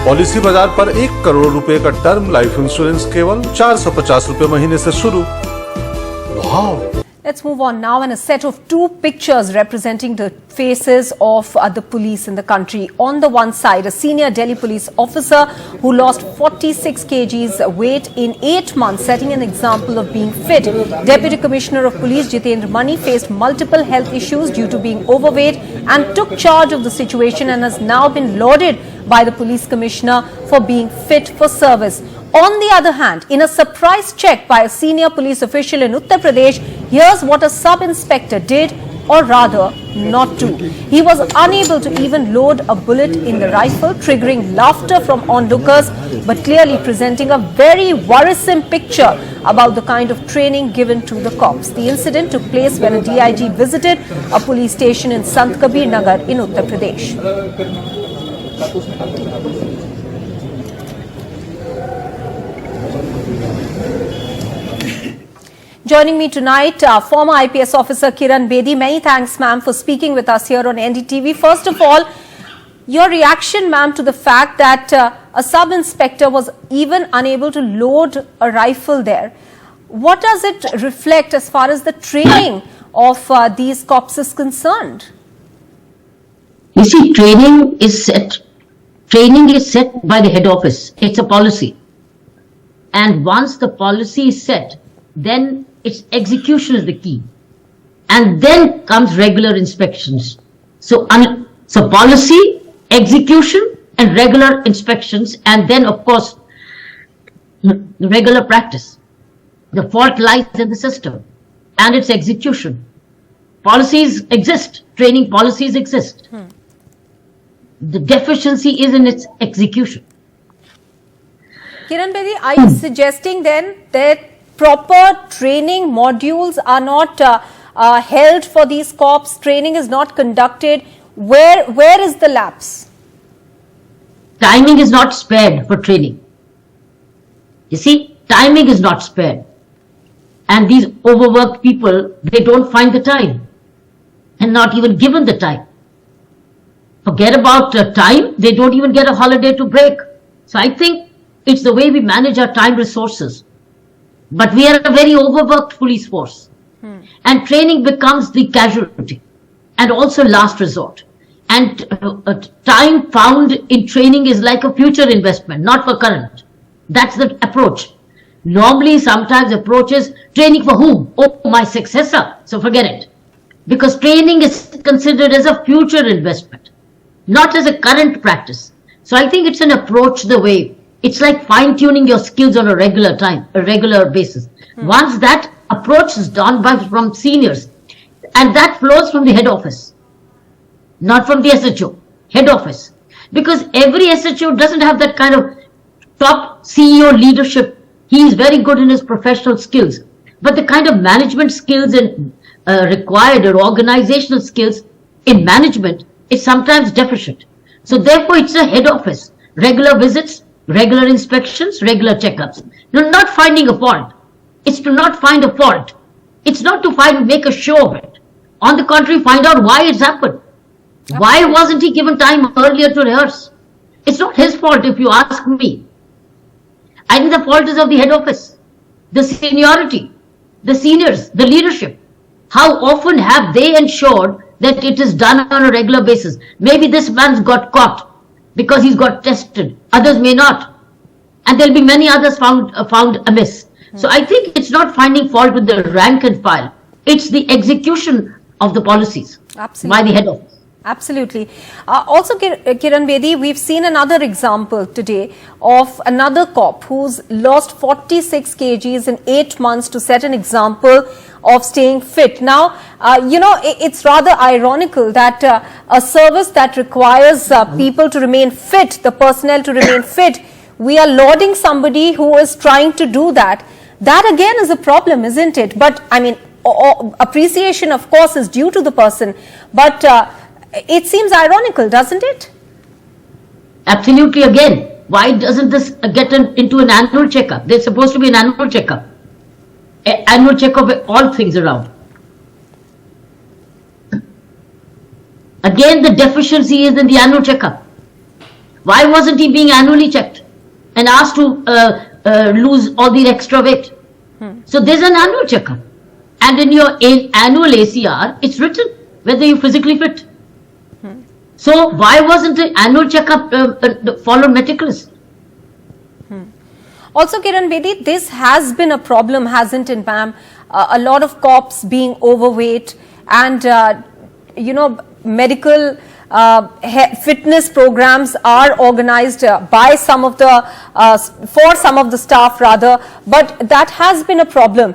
Policy बाजार पर 1 करोड़ रुपए का टर्म लाइफ इंश्योरेंस केवल 450 रुपए महीने से शुरू। वाव! Let's move on now, and a set of 2 pictures representing the faces of the police in the country. On the one side, a senior Delhi police officer who lost 46 kgs weight in 8 months, setting an example of being fit. Deputy Commissioner of Police Jitendra faced multiple health issues due to being overweight and took charge of the situation and has now been lauded by the police commissioner for being fit for service. On the other hand, in a surprise check by a senior police official in Uttar Pradesh, here's what a sub-inspector did, or rather not do. He was unable to even load a bullet in the rifle, triggering laughter from onlookers, but clearly presenting a very worrisome picture about the kind of training given to the cops. The incident took place when a DIG visited a police station in Sant Kabir Nagar in Uttar Pradesh. Joining me tonight, former IPS officer Kiran Bedi. Many thanks, ma'am, for speaking with us here on NDTV. First of all, your reaction, ma'am, to the fact that a sub-inspector was even unable to load a rifle there. What does it reflect as far as the training of these cops is concerned? You see, training is set by the head office. It's a policy. And once the policy is set, then its execution is the key. And then comes regular inspections. So policy, execution, and regular inspections, and then, of course, regular practice. The fault lies in the system and its execution. Policies exist, training policies exist. The deficiency is in its execution. Kiran Bedi, are you suggesting then that proper training modules are not held for these cops? Training is not conducted. Where is the lapse? Timing is not spared for training. You see, timing is not spared. And these overworked people, they don't find the time and not even given the time. Forget about time, they don't even get a holiday to break. So I think it's the way we manage our time resources. But we are a very overworked police force. And training becomes the casualty and also last resort. And time found in training is like a future investment, not for current. That's the approach. Normally, sometimes approach is training for whom? Oh, my successor. So forget it. Because training is considered as a future investment, not as a current practice. So I think it's an approach the way. It's like fine-tuning your skills on a regular basis. Once that approach is done from seniors, and that flows from the head office, not from the SHO, head office. Because every SHO doesn't have that kind of top CEO leadership. He is very good in his professional skills. But the kind of management skills and required or organizational skills in management is sometimes deficient. So therefore, it's a head office. Regular visits, regular inspections, regular checkups. You're not finding a fault. It's to not find a fault. It's not to make a show of it. On the contrary, find out why it's happened. Why wasn't he given time earlier to rehearse? It's not his fault if you ask me. I think the fault is of the head office, the seniority, the seniors, the leadership. How often have they ensured that it is done on a regular basis? Maybe this man's got caught because he's got tested. Others may not. And there'll be many others found amiss. So I think it's not finding fault with the rank and file. It's the execution of the policies by the head office. Absolutely. Also, Kiran Bedi, we've seen another example today of another cop who's lost 46 kgs in 8 months to set an example of staying fit. Now, it's rather ironical that a service that requires people to remain fit, the personnel to remain fit, we are lauding somebody who is trying to do that. That again is a problem, isn't it? But I mean, appreciation, of course, is due to the person. But it seems ironical, doesn't it? Absolutely. Again, why doesn't this get into an annual checkup? There's supposed to be an annual checkup. Annual checkup of all things around. Again, the deficiency is in the annual checkup. Why wasn't he being annually checked and asked to lose all the extra weight? So there's an annual checkup. And in your annual ACR, it's written whether you're physically fit. So why wasn't the annual checkup followed meticulously? Also, Kiran Bedi, this has been a problem, hasn't it, ma'am? A lot of cops being overweight and, medical fitness programs are organized by some of the, for some of the staff rather, but that has been a problem.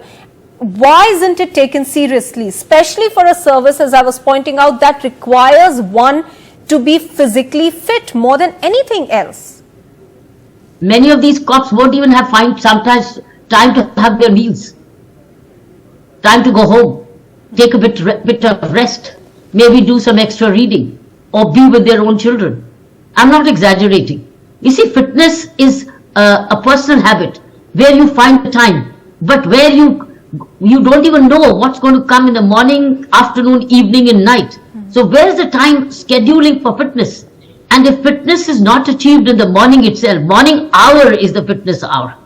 Why isn't it taken seriously, especially for a service, as I was pointing out, that requires one to be physically fit more than anything else? Many of these cops won't even find sometimes time to have their meals, time to go home, take a bit of rest, maybe do some extra reading or be with their own children. I'm not exaggerating. You see, fitness is a personal habit where you find the time, but where you don't even know what's going to come in the morning, afternoon, evening and night. So where's the time scheduling for fitness? And if fitness is not achieved in the morning itself, morning hour is the fitness hour.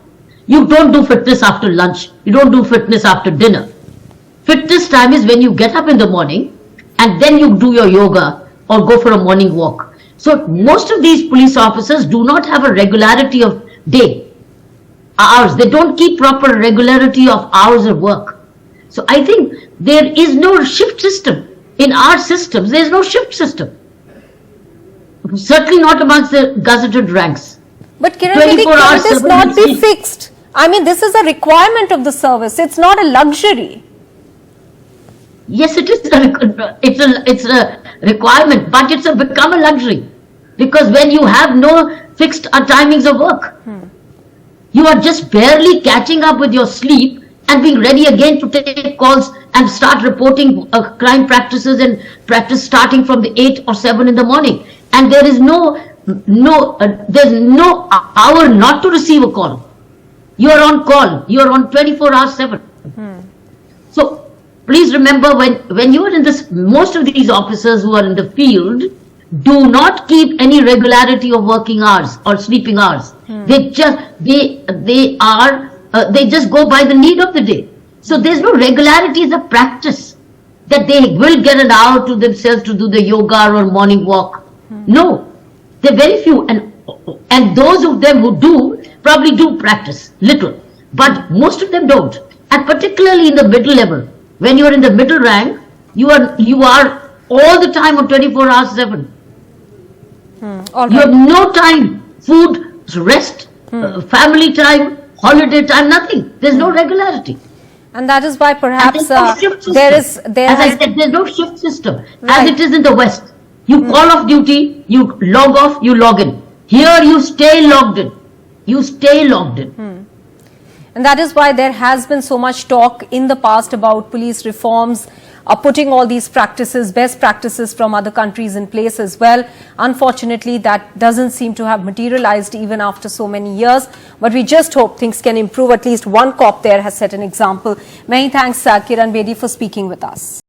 You don't do fitness after lunch. You don't do fitness after dinner. Fitness time is when you get up in the morning and then you do your yoga or go for a morning walk. So most of these police officers do not have a regularity of day, hours. They don't keep proper regularity of hours of work. So I think there is no shift system. In our systems, there is no shift system. Certainly not amongst the gazetted ranks. But Kiran Bedi, can this not be fixed? I mean, this is a requirement of the service. It's not a luxury. Yes, it is. It's a requirement, but it's become a luxury because when you have no fixed timings of work, you are just barely catching up with your sleep and being ready again to take calls and start reporting crime practices and practice starting from the 8 or 7 in the morning. And there is there's no hour not to receive a call. You are on call. You are on 24 hours 7. So please remember when you are in this, most of these officers who are in the field do not keep any regularity of working hours or sleeping hours. They just go by the need of the day. So there's no regularity as a practice that they will get an hour to themselves to do the yoga or morning walk. No, they're very few, and those of them who do probably do practice little, but most of them don't. And particularly in the middle level, when you're in the middle rank, you are all the time on 24 hours 7. All You right. have no time, food, rest, family time, holiday time, nothing. There's no regularity. And that is why perhaps As I said, there's no shift system Right. as it is in the West. You call off duty, you log off, you log in. Here you stay logged in. You stay logged in. And that is why there has been so much talk in the past about police reforms, putting all these practices, best practices from other countries in place as well. Unfortunately, that doesn't seem to have materialized even after so many years. But we just hope things can improve. At least one cop there has set an example. Many thanks, Kiran Bedi, for speaking with us.